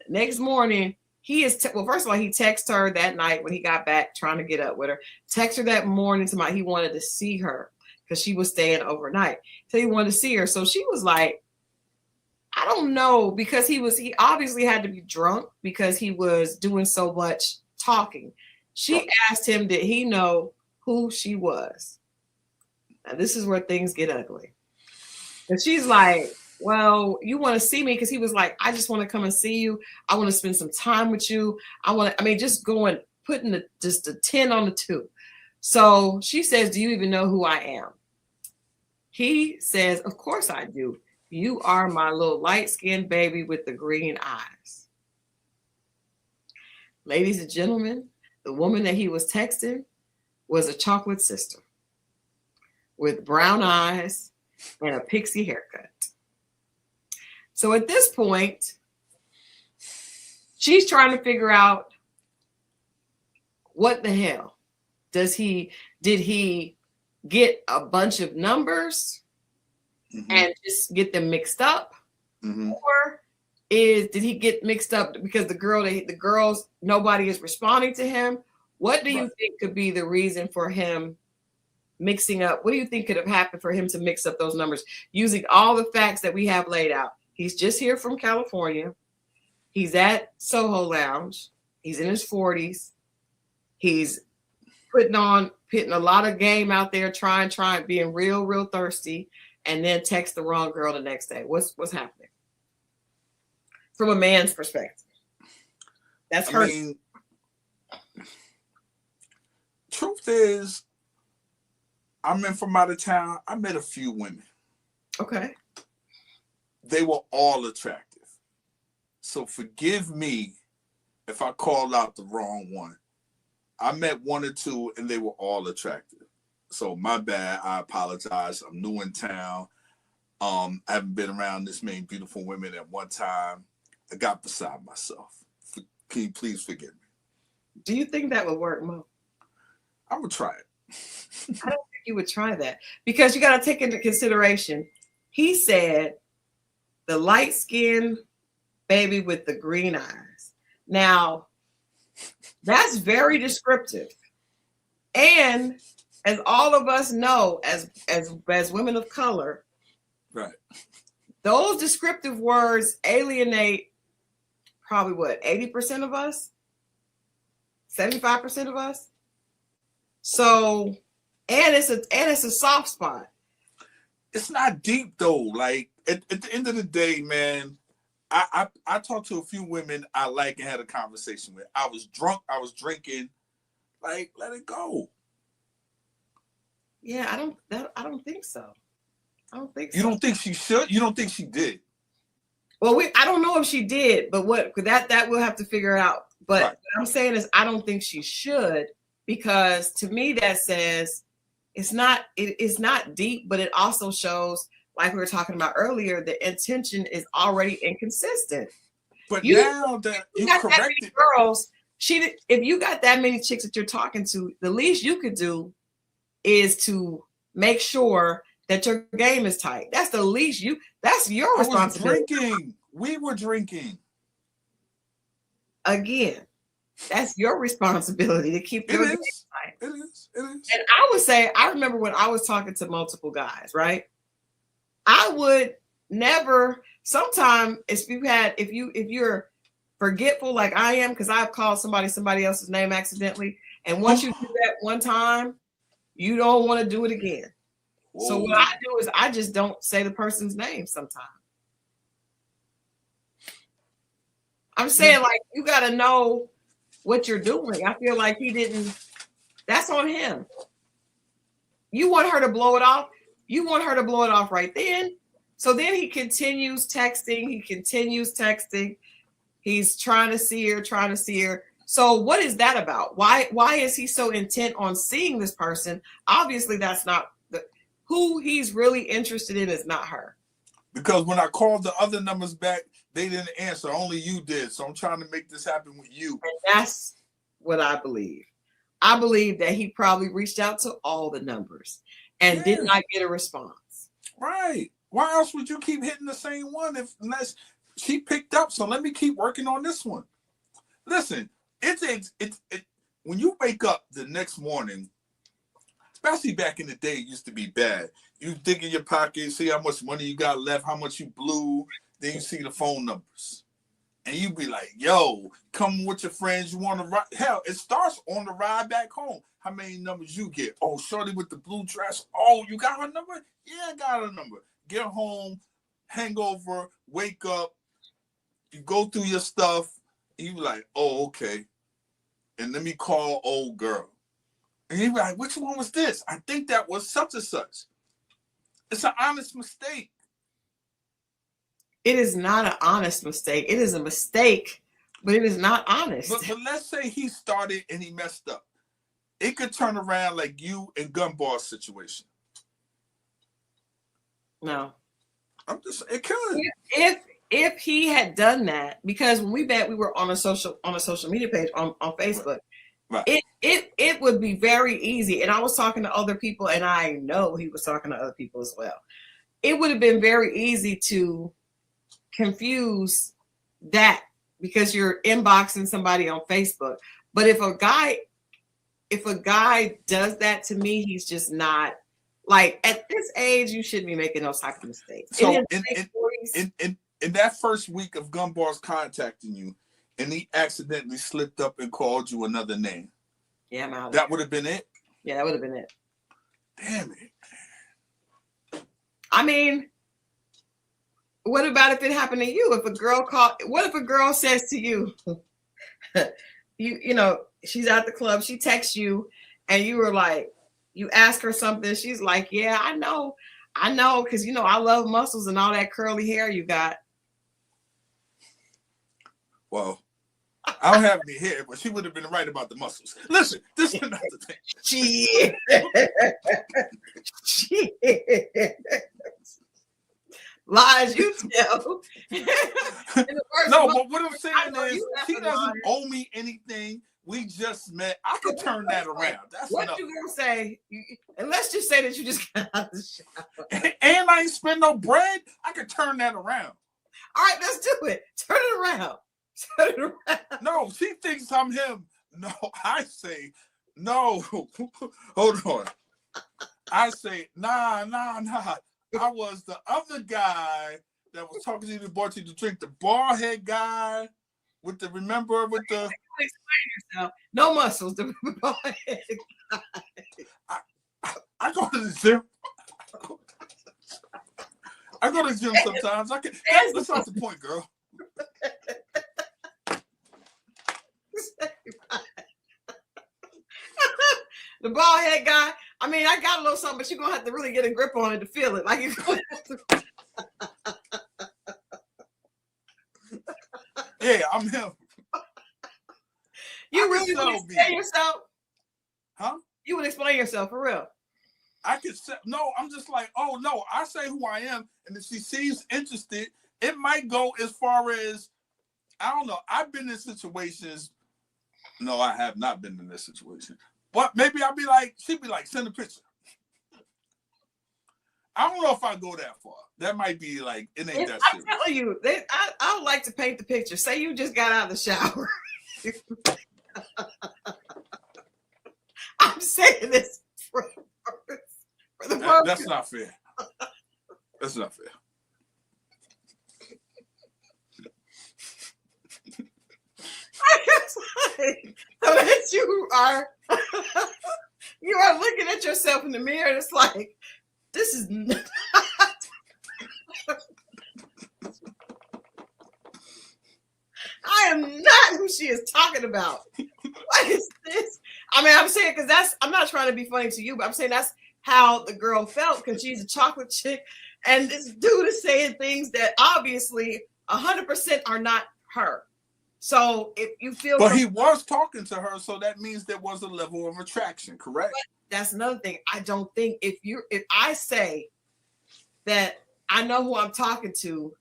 Next morning, he is, first of all, he texted her that night when he got back, trying to get up with her. Text her that morning to he wanted to see her because she was staying overnight. So he wanted to see her. So she was like, I don't know, because he obviously had to be drunk because he was doing so much talking. She asked him, did he know who she was? Now, this is where things get ugly. And she's like, well, you want to see me? Because he was like, I just want to come and see you. I want to spend some time with you. Just going, putting just a 10 on the 2. So she says, do you even know who I am? He says, of course I do. You are my little light-skinned baby with the green eyes. Ladies and gentlemen, the woman that he was texting was a chocolate sister with brown eyes and a pixie haircut. So at this point, she's trying to figure out, what the hell? Did he get a bunch of numbers and just get them mixed up? Or did he get mixed up because the girls, nobody is responding to him? What do you think could be the reason for him mixing up? What do you think could have happened for him to mix up those numbers using all the facts that we have laid out? He's just here from California. He's at Soho Lounge. He's in his 40s. He's putting a lot of game out there, trying, being real thirsty, and then text the wrong girl the next day. What's happening? From a man's perspective. That's hurting. Truth is, I'm in from out of town. I met a few women. Okay. They were all attractive. So forgive me if I called out the wrong one. I met 1 or 2 and they were all attractive. So my bad. I apologize. I'm new in town. I haven't been around this many beautiful women at one time. I got beside myself. Can you please forgive me? Do you think that would work, Mo? I would try it. I don't think you would try that because you got to take into consideration. He said the light-skinned baby with the green eyes. Now, that's very descriptive. And as all of us know, as women of color, right, those descriptive words alienate probably 80% of us, 75% of us. So, and it's a soft spot. It's not deep though. Like at the end of the day, man, I talked to a few women I like and had a conversation with. I was drunk. I was drinking. Like, let it go. Yeah, I don't think so. I don't think so. You don't think she should? You don't think she did? Well, I don't know if she did, but that we'll have to figure out. But What I'm saying is I don't think she should, because to me that says it's not deep, but it also shows, like we were talking about earlier, the intention is already inconsistent. But now that you corrected girls, if you got that many chicks that you're talking to, the least you could do is to make sure that your game is tight. That's the least that's your responsibility. We were drinking. Again, that's your responsibility to keep your game tight. It is. And I would say, I remember when I was talking to multiple guys, right? I would never, sometimes if you're forgetful like I am, because I've called somebody else's name accidentally, and once you do that one time, you don't want to do it again. Whoa. So what I do is I just don't say the person's name sometimes. I'm saying, like, you got to know what you're doing. I feel like he didn't. That's on him. You want her to blow it off. You want her to blow it off right then. So then he continues texting. He continues texting. He's trying to see her, trying to see her. So what is that about? Why is he so intent on seeing this person? Obviously, that's not who he's really interested in is not her. Because when I called the other numbers back, they didn't answer. Only you did. So I'm trying to make this happen with you. And that's what I believe. I believe that he probably reached out to all the numbers and did not get a response. Right. Why else would you keep hitting the same one unless she picked up? So let me keep working on this one. Listen, it's when you wake up the next morning, especially back in the day, it used to be bad. You dig in your pocket, see how much money you got left, how much you blew, then you see the phone numbers. And you be like, yo, come with your friends, you want to ride. Hell, it starts on the ride back home. How many numbers you get? Oh, shorty with the blue dress. Oh, you got her number? Yeah, I got her number. Get home, hangover, wake up, you go through your stuff, and you be like, oh, okay. And let me call old girl. And you be like, which one was this? I think that was such and such. It's an honest mistake. It is not an honest mistake. It is a mistake, but it is not honest. But let's say he started and he messed up. It could turn around like you and Gunball's situation. No. It could. If he had done that, because when we met, we were on a social media page on Facebook. Right. It would be very easy. And I was talking to other people, and I know he was talking to other people as well. It would have been very easy to confuse that because you're inboxing somebody on Facebook. But if a guy does that to me, he's just not like at this age, you shouldn't be making those type of mistakes. So in that first week of Gunball's contacting you, and he accidentally slipped up and called you another name. Yeah, I'm out. That would have been it? Yeah, that would have been it. Damn it. I mean, what about if it happened to you? If a girl what if a girl says to you, you know, she's at the club, she texts you, and you were like, you ask her something, she's like, yeah, I know, because you know I love muscles and all that curly hair you got. Well, I don't have any hair, but she would have been right about the muscles. Listen, this is another thing. Shit. Lies you tell. No, but what I'm saying is she doesn't owe me anything. We just met. I could turn that around. That's what enough. You gonna say? And let's just say that you just got out of the shower. And I ain't spend no bread. I could turn that around. All right, let's do it. Turn it around. Turn it around. No, she thinks I'm him. No, I say no. Hold on. I say nah. I was the other guy that was talking to you, bought you to drink, the bald head guy with the explain yourself. No muscles, the bald head guy. I go to the gym. I go to the gym sometimes. That's not the point, girl. The bald head guy. I mean, I got a little something, but you're gonna have to really get a grip on it to feel it. Like you're gonna have to... Yeah, I'm him. You really would explain yourself? Huh? You would explain yourself for real? I could say no. I'm just like, oh no. I say who I am, and if she seems interested, it might go as far as I don't know. I've been in situations. No, I have not been in this situation. But maybe I'll be like, she'd be like, send a picture. I don't know if I go that far. That might be like, it ain't that serious. I'm telling you, I would like to paint the picture. Say you just got out of the shower. I'm saying this for the purpose. That's not fair. That's not fair. So that you are looking at yourself in the mirror and it's like, this is not I am not who she is talking about. I mean, I'm saying because I'm not trying to be funny to you, but I'm saying that's how the girl felt because she's a chocolate chick, and this dude is saying things that obviously 100% are not her. So if you feel, but he was talking to her, so that means there was a level of attraction, correct? That's another thing. I don't think if I say that I know who I'm talking to,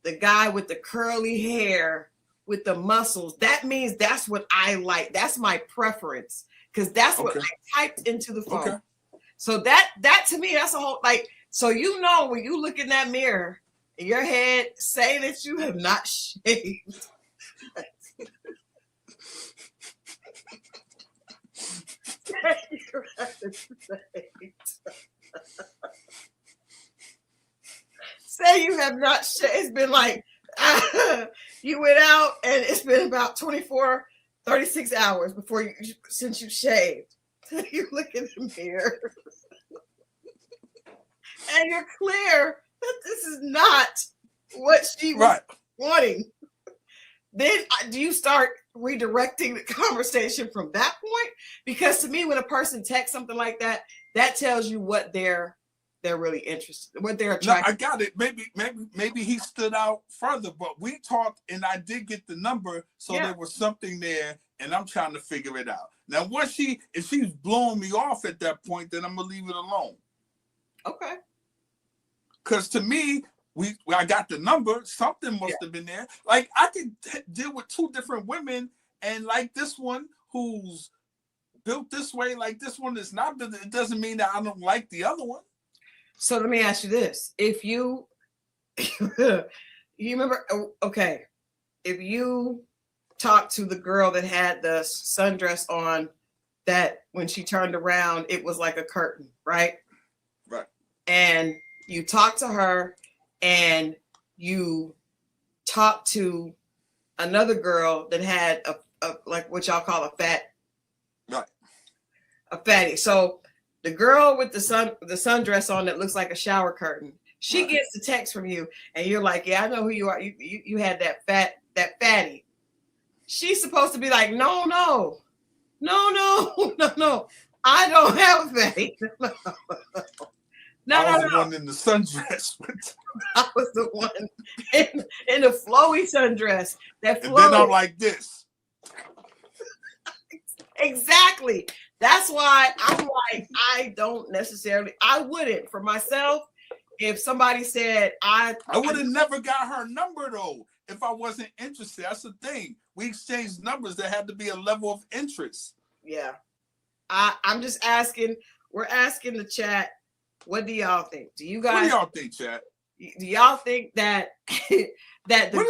the guy with the curly hair with the muscles, that means that's what I like. That's my preference because that's what I typed into the phone. Okay. So that to me, that's a whole like. So when you look in that mirror in your head, say that you have not shaved. Say you have not shaved. It's been like you went out and it's been about 24, 36 hours since you shaved. You look in the mirror and you're clear that this is not what she was wanting. Then do you start redirecting the conversation from that point? Because to me, when a person texts something like that, that tells you what they're really interested, what they're attracted. No, I got it. Maybe he stood out further, but we talked and I did get the number, so there was something there, and I'm trying to figure it out. Now, if she's blowing me off at that point, then I'm gonna leave it alone. Okay. Because to me, I got the number. Something must have been there. Like I could deal with two different women, and like this one who's built this way, like this one is not. It doesn't mean that I don't like the other one. So let me ask you this: if you remember, okay, if you talked to the girl that had the sundress on, that when she turned around, it was like a curtain, right? Right. And you talked to her. And you talked to another girl that had a like what y'all call a fat, right? A fatty. So the girl with the sundress on that looks like a shower curtain, she gets the text from you, and you're like, "Yeah, I know who you are. You had that fatty." She's supposed to be like, "No, I don't have a fatty." I was the one in the sundress. I was the one in the flowy sundress. And then I'm like this. Exactly. That's why I'm like, I wouldn't for myself. If somebody said I would have never got her number though if I wasn't interested. That's the thing. We exchanged numbers. There had to be a level of interest. Yeah. I'm just asking. We're asking the chat. What do y'all think? What do y'all think, chat? Do y'all think that that the girl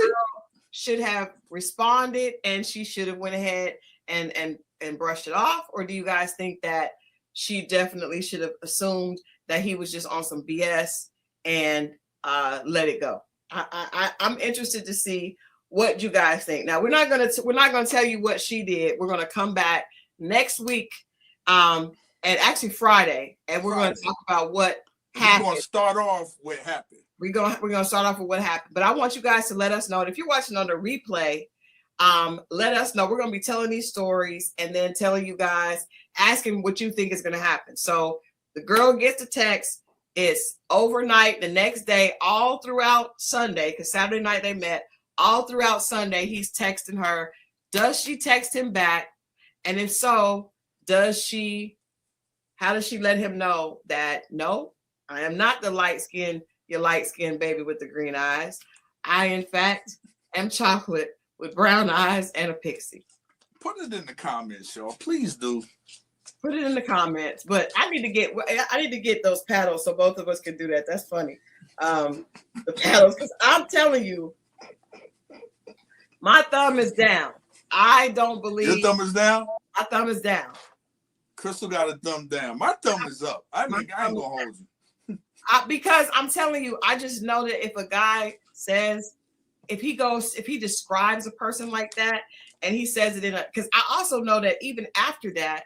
should have responded and she should have went ahead and brushed it off? Or do you guys think that she definitely should have assumed that he was just on some BS and let it go? I'm interested to see what you guys think. Now we're not gonna tell you what she did. We're gonna come back next week. And actually Friday, and we're going to talk about what happened. We're going to start off what happened. We're going to start off with what happened. But I want you guys to let us know. And if you're watching on the replay, let us know. We're going to be telling these stories and then telling you guys, asking what you think is going to happen. So the girl gets the text. It's overnight the next day, all throughout Sunday, because Saturday night they met. All throughout Sunday, he's texting her. Does she text him back? And if so, how does she let him know that, no, I am not your light-skinned baby with the green eyes. I, in fact, am chocolate with brown eyes and a pixie. Put it in the comments, y'all. Please do. Put it in the comments. But I need to get those paddles so both of us can do that. That's funny. The paddles, because I'm telling you, my thumb is down. I don't believe. Your thumb is down? My thumb is down. Crystal got a thumb down. My thumb is up. I ain't gonna hold you. Because I'm telling you, I just know that if a guy says, if he describes a person like that and he says it because I also know that even after that,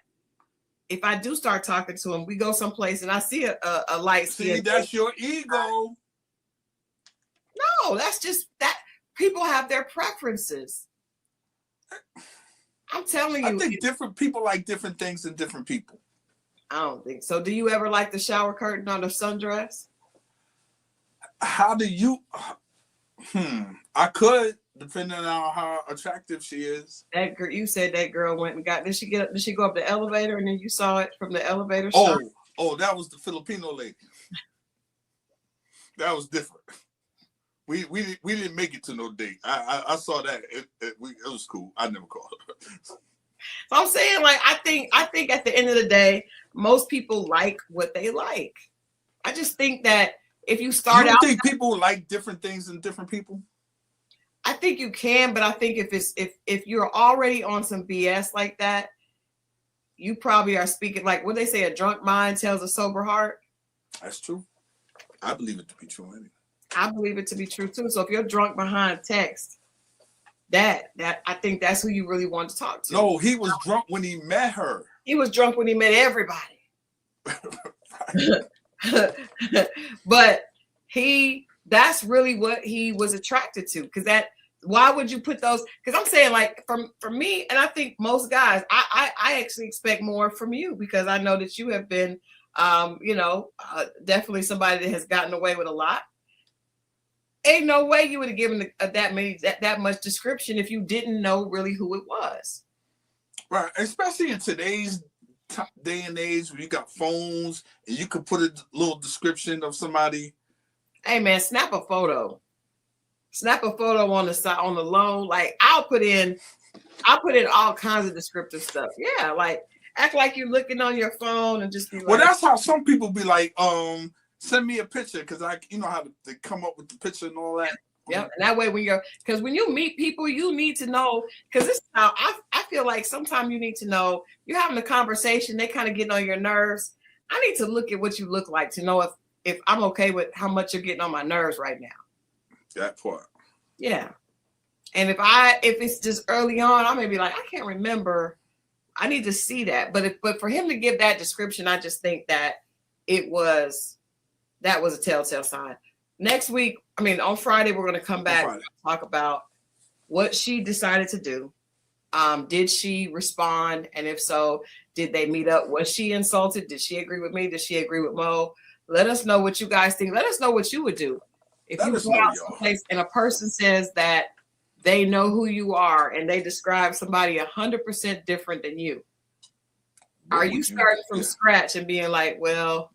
if I do start talking to him, we go someplace and I see a light skin. See, that's your ego. No, that's just that people have their preferences. I'm telling I you, think different people like different things than different people. I don't think so. Do you ever like the shower curtain on the sundress? How do you? I could, depending on how attractive she is. That girl, you said that girl went and got. Did she get? Did she go up the elevator and then you saw it from the elevator? Oh, that was the Filipino lady. That was different. We didn't make it to no date. I saw that. It was cool. I never called her. So I'm saying, like, I think at the end of the day, most people like what they like. I just think that if you start out, think people like different things than different people? I think you can, but I think if you're already on some BS like that, you probably are speaking like what they say: a drunk mind tells a sober heart. That's true. I believe it to be true anyway. I believe it to be true too. So if you're drunk behind text, that I think that's who you really want to talk to. No, he was drunk when he met her. He was drunk when he met everybody. But that's really what he was attracted to. Because why would you put those? Because I'm saying, like, for me, and I think most guys, I actually expect more from you, because I know that you have been definitely somebody that has gotten away with a lot. Ain't no way you would have given that much description if you didn't know really who it was. Right, especially in today's day and age where you got phones and you could put a little description of somebody. Hey man, snap a photo on the side, on the low. Like I'll put in all kinds of descriptive stuff. Yeah, like act like you're looking on your phone and just be like. Well, that's how some people be like, send me a picture, because you know how to come up with the picture and all that. Yep. And that way when you meet people, you need to know, because this is how I feel like sometimes you need to know, you're having a conversation, they kind of getting on your nerves. I need to look at what you look like to know if I'm okay with how much you're getting on my nerves right now. That part. Yeah. And if it's just early on, I may be like, I can't remember. I need to see that. But for him to give that description, I just think that that was a telltale sign. Next week, on Friday, we're going to come back and talk about what she decided to do. Did she respond? And if so, did they meet up? Was she insulted? Did she agree with me? Did she agree with Mo? Let us know what you guys think. Let us know what you would do. If you go out someplace and a person says that they know who you are and they describe somebody 100% different than you, are you starting from scratch and being like, well,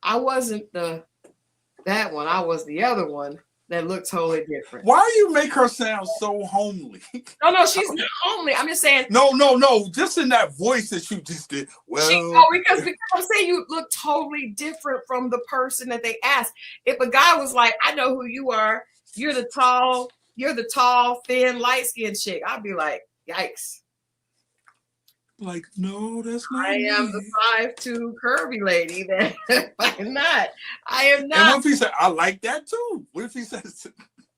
I wasn't that one, I was the other one that looked totally different. Why do you make her sound so homely? No, she's not homely. I'm just saying. No. Just in that voice that you just did. Well, because I'm saying you look totally different from the person that they asked. If a guy was like, I know who you are. You're the tall, thin, light-skinned chick. I'd be like, yikes. Like, no, that's not I am the 5'2" curvy lady. That I'm not. I am not. And what if he said, I like that too? What if he says,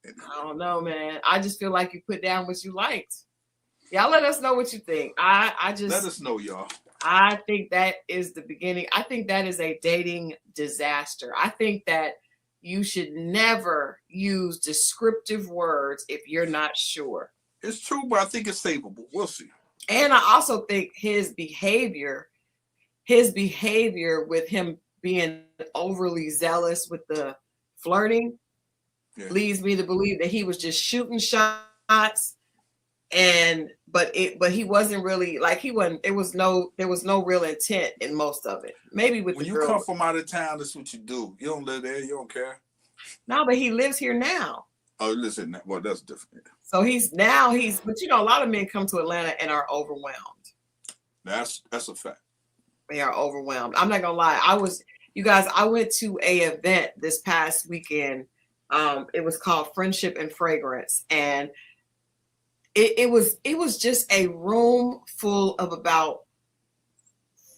I don't know, man. I just feel like you put down what you liked. Y'all let us know what you think. I just let us know, y'all. I think that is the beginning. I think that is a dating disaster. I think that you should never use descriptive words if you're not sure. It's true, but I think it's savable. We'll see. And I also think his behavior with him being overly zealous with the flirting leads me to believe that he was just shooting shots. But he wasn't really like there was no real intent in most of it. Maybe with when the you girl. come from out of town, that's what you do. You don't live there, you don't care. No, but he lives here now. Oh, listen, well, that's different. So but a lot of men come to Atlanta and are overwhelmed. That's a fact. They are overwhelmed. I'm not gonna lie. I went to a event this past weekend. It was called Friendship and Fragrance, and it was just a room full of about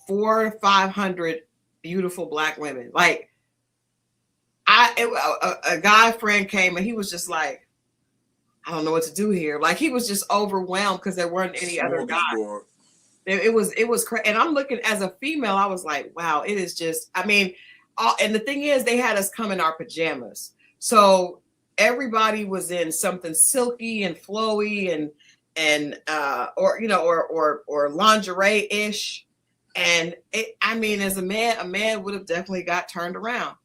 400 to 500 beautiful Black women. Like a guy friend came and he was just like, I don't know what to do here. Like he was just overwhelmed because there weren't any other guys. It was crazy. And I'm looking as a female, I was like, wow, it is just, and the thing is, they had us come in our pajamas. So everybody was in something silky and flowy and or lingerie-ish. And I mean, as a man would have definitely got turned around.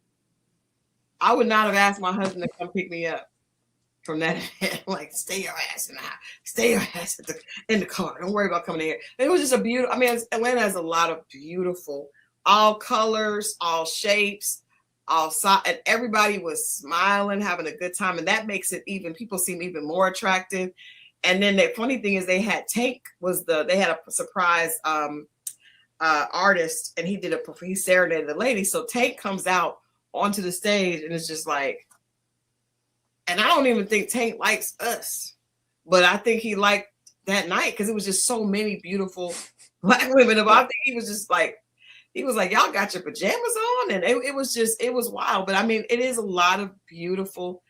I would not have asked my husband to come pick me up from that event. Like, stay your ass in the house. Stay your ass in the car. Don't worry about coming in here. It was just a beautiful, I mean, Atlanta has a lot of beautiful, all colors, all shapes, all size, and everybody was smiling, having a good time. And that makes it even, people seem even more attractive. And then the funny thing is they had they had a surprise artist, and he serenaded the lady. So Tank comes out onto the stage and it's just like, and I don't even think Tank likes us, but I think he liked that night because it was just so many beautiful Black women. I think he was just like, y'all got your pajamas on, and it was wild. But I mean, it is a lot of beautiful,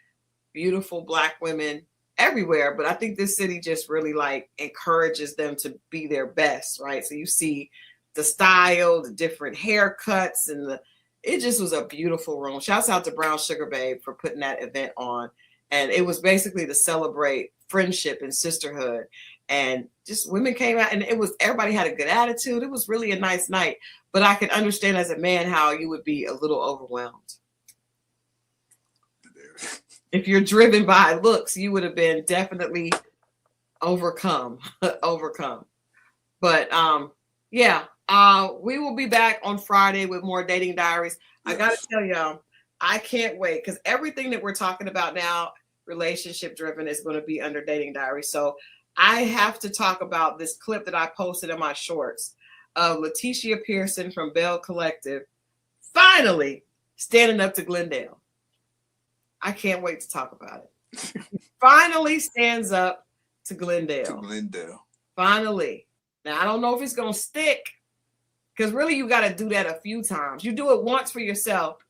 beautiful Black women everywhere. But I think this city just really like encourages them to be their best, right? So you see the style, the different haircuts, and it just was a beautiful room. Shouts out to Brown Sugar Babe for putting that event on. And it was basically to celebrate friendship and sisterhood. And just women came out, and everybody had a good attitude. It was really a nice night. But I can understand as a man how you would be a little overwhelmed. If you're driven by looks, you would have been definitely overcome. But yeah. We will be back on Friday with more Dating Diaries. Yes. I gotta tell y'all, I can't wait, because everything that we're talking about now, relationship driven, is going to be under Dating Diaries. So I have to talk about this clip that I posted in my shorts of Letitia Pearson from Bell Collective finally standing up to Glendale. I can't wait to talk about it. Finally stands up to Glendale. Finally. Now I don't know if it's gonna stick, because really you got to do that a few times. You do it once for yourself,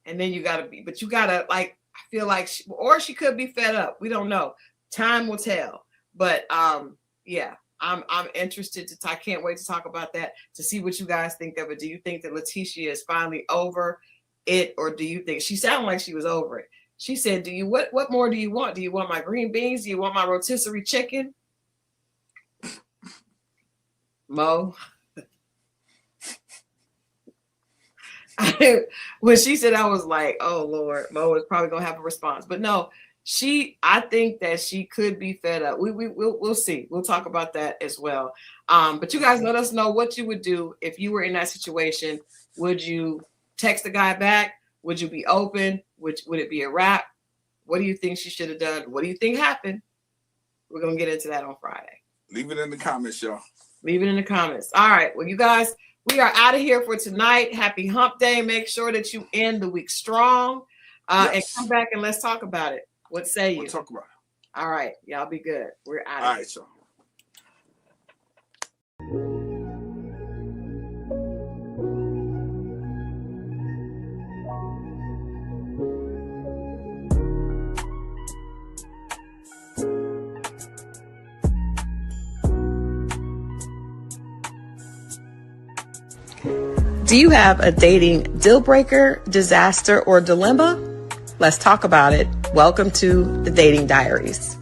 and then you got to but you got to, like, I feel like she could be fed up. We don't know. Time will tell. But yeah, I'm interested I can't wait to talk about that, to see what you guys think of it. Do you think that Letitia is finally over it, or do you think she sounded like she was over it? She said, what more do you want? Do you want my green beans? Do you want my rotisserie chicken? Mo. When she said, I was like, oh Lord, Mo is probably gonna have a response. But no, I think that she could be fed up. We'll see. We'll talk about that as well. But you guys let us know what you would do if you were in that situation. Would you text the guy back? Would you be open? Would it be a wrap? What do you think she should have done? What do you think happened? We're gonna get into that on Friday. Leave it in the comments, y'all. Leave it in the comments. All right. Well, you guys, we are out of here for tonight. Happy Hump Day. Make sure that you end the week strong. Yes. And come back and let's talk about it. What say you? We'll talk about it. All right. Y'all be good. We're out of here. All right, y'all. Do you have a dating deal breaker, disaster, or dilemma? Let's talk about it. Welcome to the Dating Diaries.